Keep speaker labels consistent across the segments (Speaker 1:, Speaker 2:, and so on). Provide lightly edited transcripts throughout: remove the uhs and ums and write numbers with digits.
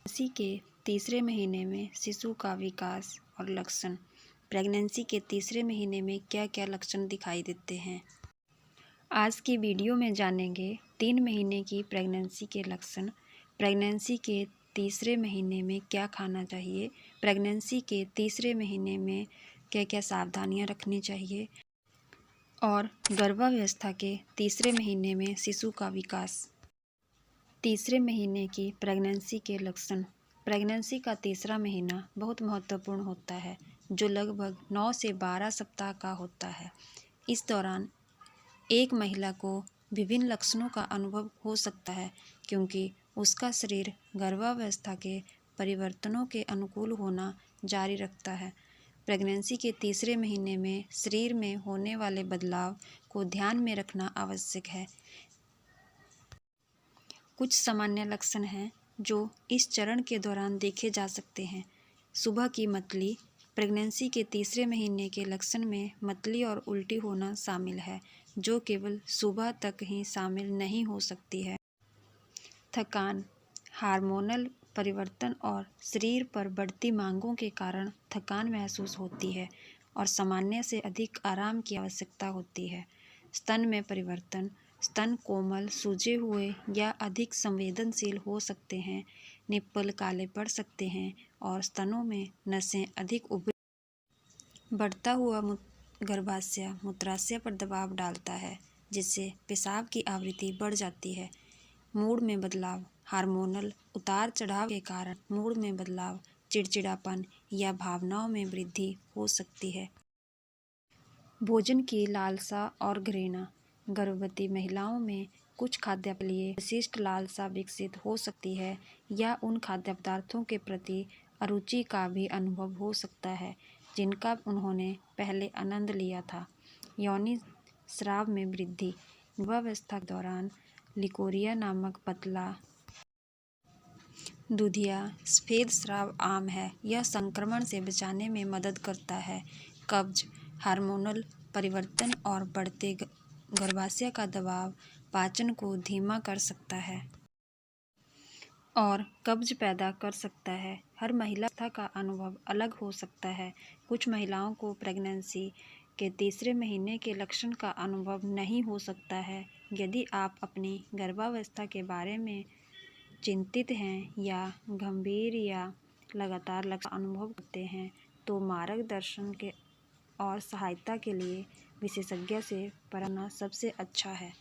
Speaker 1: Pregnancy के तीसरे महीने में शिशु का विकास और लक्षण। प्रेगनेंसी के तीसरे महीने में क्या क्या लक्षण दिखाई देते हैं, आज की वीडियो में जानेंगे। 3 महीने की प्रेगनेंसी के लक्षण, प्रेगनेंसी के तीसरे महीने में क्या खाना चाहिए, प्रेगनेंसी के तीसरे महीने में क्या क्या सावधानियां रखनी चाहिए, और गर्भावस्था के तीसरे महीने में शिशु का विकास। तीसरे महीने की प्रेगनेंसी के लक्षण। प्रेगनेंसी का तीसरा महीना बहुत महत्वपूर्ण होता है, जो लगभग 9 से 12 सप्ताह का होता है। इस दौरान एक महिला को विभिन्न लक्षणों का अनुभव हो सकता है, क्योंकि उसका शरीर गर्भावस्था के परिवर्तनों के अनुकूल होना जारी रखता है। प्रेगनेंसी के तीसरे महीने में शरीर में होने वाले बदलाव को ध्यान में रखना आवश्यक है। कुछ सामान्य लक्षण हैं जो इस चरण के दौरान देखे जा सकते हैं। सुबह की मतली। प्रेगनेंसी के तीसरे महीने के लक्षण में मतली और उल्टी होना शामिल है, जो केवल सुबह तक ही शामिल नहीं हो सकती है। थकान। हार्मोनल परिवर्तन और शरीर पर बढ़ती मांगों के कारण थकान महसूस होती है और सामान्य से अधिक आराम की आवश्यकता होती है। स्तन में परिवर्तन। स्तन कोमल, सूजे हुए या अधिक संवेदनशील हो सकते हैं। निप्पल काले पड़ सकते हैं और स्तनों में नसें अधिक उभरी। बढ़ता हुआ गर्भाशय मूत्राशय पर दबाव डालता है, जिससे पेशाब की आवृत्ति बढ़ जाती है। मूड में बदलाव। हार्मोनल उतार चढ़ाव के कारण मूड में बदलाव, चिड़चिड़ापन या भावनाओं में वृद्धि हो सकती है। भोजन की लालसा और घृणा। गर्भवती महिलाओं में कुछ खाद्य के लिए विशिष्ट लालसा विकसित हो सकती है या उन खाद्य पदार्थों के प्रति अरुचि का भी अनुभव हो सकता है जिनका उन्होंने पहले आनंद लिया था। यौनि स्राव में वृद्धि। गर्भावस्था के दौरान लिकोरिया नामक पतला दूधिया सफेद स्राव आम है। यह संक्रमण से बचाने में मदद करता है। कब्ज। हार्मोनल परिवर्तन और बढ़ते गर्भाशय का दबाव पाचन को धीमा कर सकता है और कब्ज पैदा कर सकता है। हर महिला का अनुभव अलग हो सकता है। कुछ महिलाओं को प्रेगनेंसी के तीसरे महीने के लक्षण का अनुभव नहीं हो सकता है। यदि आप अपनी गर्भावस्था के बारे में चिंतित हैं या गंभीर या लगातार लक्षण अनुभव करते हैं, तो मार्गदर्शन के और सहायता के लिए विशेषज्ञ से परामर्श सबसे अच्छा है।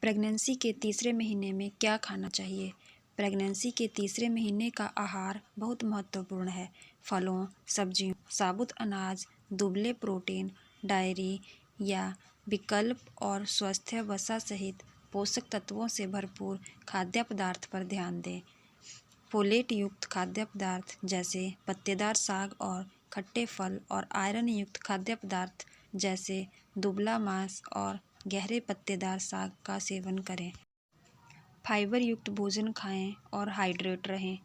Speaker 1: प्रेगनेंसी के तीसरे महीने में क्या खाना चाहिए? प्रेगनेंसी के तीसरे महीने का आहार बहुत महत्वपूर्ण है। फलों, सब्जियों, साबुत अनाज, दुबले प्रोटीन, डायरी या विकल्प और स्वस्थ वसा सहित पोषक तत्वों से भरपूर खाद्य पदार्थ पर ध्यान दें। फोलेट युक्त खाद्य पदार्थ जैसे पत्तेदार साग और खट्टे फल और आयरन युक्त खाद्य पदार्थ जैसे दुबला मांस और गहरे पत्तेदार साग का सेवन करें। फाइबर युक्त भोजन खाएं और हाइड्रेट रहें।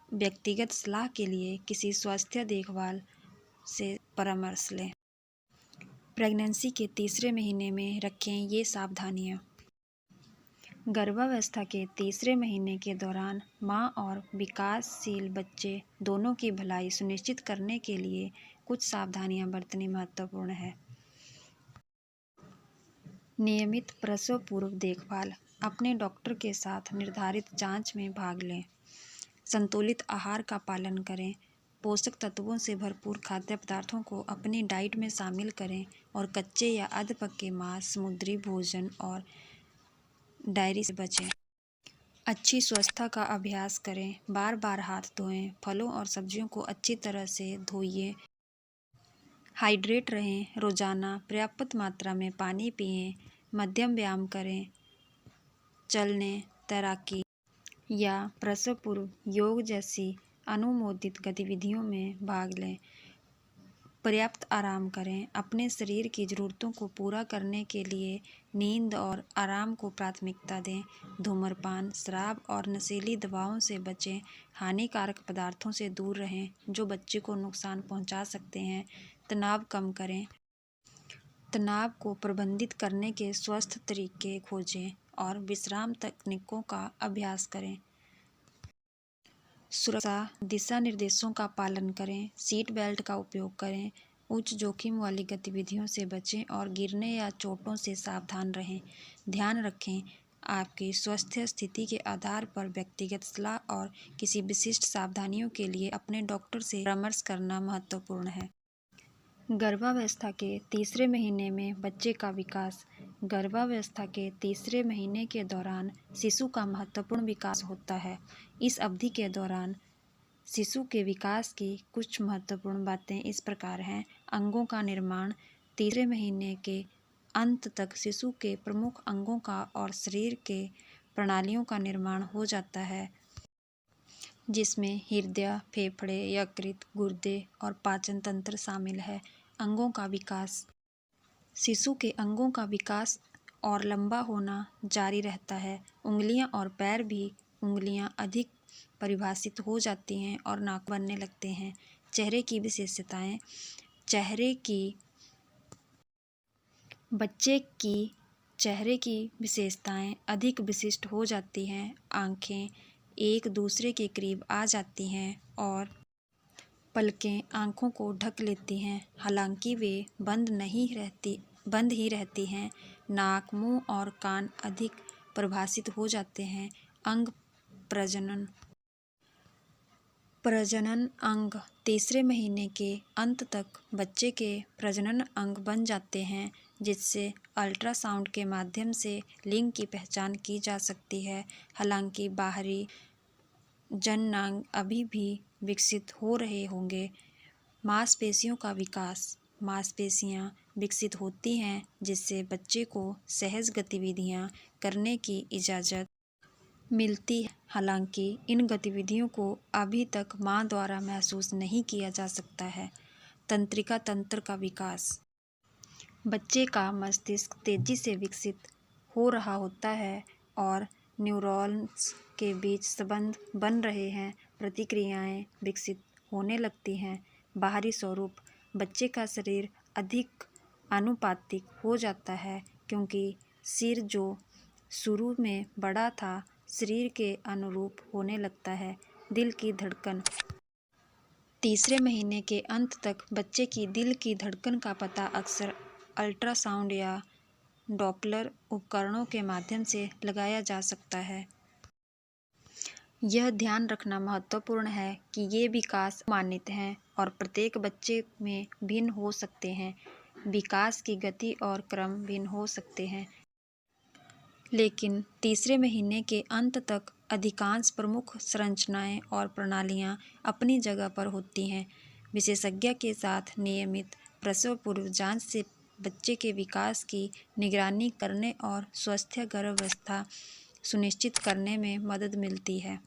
Speaker 1: व्यक्तिगत सलाह के लिए किसी स्वास्थ्य देखभाल से परामर्श लें। प्रेगनेंसी के तीसरे महीने में रखें ये सावधानियां। गर्भावस्था के तीसरे महीने के दौरान मां और विकासशील बच्चे दोनों की भलाई सुनिश्चित करने के लिए कुछ सावधानियां बरतनी महत्वपूर्ण है। नियमित प्रसव पूर्व देखभाल। अपने डॉक्टर के साथ निर्धारित जांच में भाग लें। संतुलित आहार का पालन करें। पोषक तत्वों से भरपूर खाद्य पदार्थों को अपनी डाइट में शामिल करें और कच्चे या अध पके मांस, समुद्री भोजन और डायरी से बचें। अच्छी स्वच्छता का अभ्यास करें। बार बार हाथ धोएं। फलों और सब्जियों को अच्छी तरह से धोइए। हाइड्रेट रहें। रोजाना पर्याप्त मात्रा में पानी पिएं। मध्यम व्यायाम करें। चलने, तैराकी या प्रसव पूर्व योग जैसी अनुमोदित गतिविधियों में भाग लें। पर्याप्त आराम करें। अपने शरीर की ज़रूरतों को पूरा करने के लिए नींद और आराम को प्राथमिकता दें। धूम्रपान, शराब और नशीली दवाओं से बचें। हानिकारक पदार्थों से दूर रहें जो बच्चे को नुकसान पहुंचा सकते हैं। तनाव कम करें। तनाव को प्रबंधित करने के स्वस्थ तरीके खोजें और विश्राम तकनीकों का अभ्यास करें। सुरक्षा दिशा निर्देशों का पालन करें, सीट बेल्ट का उपयोग करें, उच्च जोखिम वाली गतिविधियों से बचें और गिरने या चोटों से सावधान रहें। ध्यान रखें, आपकी स्वास्थ्य स्थिति के आधार पर व्यक्तिगत सलाह और किसी विशिष्ट सावधानियों के लिए अपने डॉक्टर से परामर्श करना महत्वपूर्ण है। गर्भावस्था के तीसरे महीने में बच्चे का विकास। गर्भावस्था के तीसरे महीने के दौरान शिशु का महत्वपूर्ण विकास होता है। इस अवधि के दौरान शिशु के विकास की कुछ महत्वपूर्ण बातें इस प्रकार हैं। अंगों का निर्माण। तीसरे महीने के अंत तक शिशु के प्रमुख अंगों का और शरीर के प्रणालियों का निर्माण हो जाता है, जिसमें हृदय, फेफड़े, यकृत, गुर्दे और पाचन तंत्र शामिल है। अंगों का विकास। शिशु के अंगों का विकास और लंबा होना जारी रहता है। उंगलियां और पैर भी उंगलियां अधिक परिभाषित हो जाती हैं और नाक बनने लगते हैं। चेहरे की विशेषताएं। बच्चे की चेहरे की विशेषताएं अधिक विशिष्ट हो जाती हैं। आँखें एक दूसरे के करीब आ जाती हैं और पलकें आँखों को ढक लेती हैं, हालांकि वे बंद ही रहती हैं। नाक, मुंह और कान अधिक परिभाषित हो जाते हैं। अंग प्रजनन अंग। तीसरे महीने के अंत तक बच्चे के प्रजनन अंग बन जाते हैं, जिससे अल्ट्रासाउंड के माध्यम से लिंग की पहचान की जा सकती है। हालांकि बाहरी जननांग अभी भी विकसित हो रहे होंगे। मांसपेशियों का विकास। मांसपेशियां विकसित होती हैं, जिससे बच्चे को सहज गतिविधियां करने की इजाज़त मिलती है। हालांकि इन गतिविधियों को अभी तक मां द्वारा महसूस नहीं किया जा सकता है। तंत्रिका तंत्र का विकास। बच्चे का मस्तिष्क तेजी से विकसित हो रहा होता है और न्यूरॉन्स के बीच संबंध बन रहे हैं। प्रतिक्रियाएं विकसित होने लगती हैं। बाहरी स्वरूप। बच्चे का शरीर अधिक आनुपातिक हो जाता है, क्योंकि सिर जो शुरू में बड़ा था, शरीर के अनुरूप होने लगता है। दिल की धड़कन। तीसरे महीने के अंत तक बच्चे की दिल की धड़कन का पता अक्सर अल्ट्रासाउंड या डॉपलर उपकरणों के माध्यम से लगाया जा सकता है। यह ध्यान रखना महत्वपूर्ण है कि ये विकास मान्यता हैं और प्रत्येक बच्चे में भिन्न हो सकते हैं। विकास की गति और क्रम भिन्न हो सकते हैं, लेकिन तीसरे महीने के अंत तक अधिकांश प्रमुख संरचनाएं और प्रणालियां अपनी जगह पर होती हैं। विशेषज्ञ के साथ नियमित प्रसव पूर्व जांच से बच्चे के विकास की निगरानी करने और स्वस्थ गर्भावस्था सुनिश्चित करने में मदद मिलती है।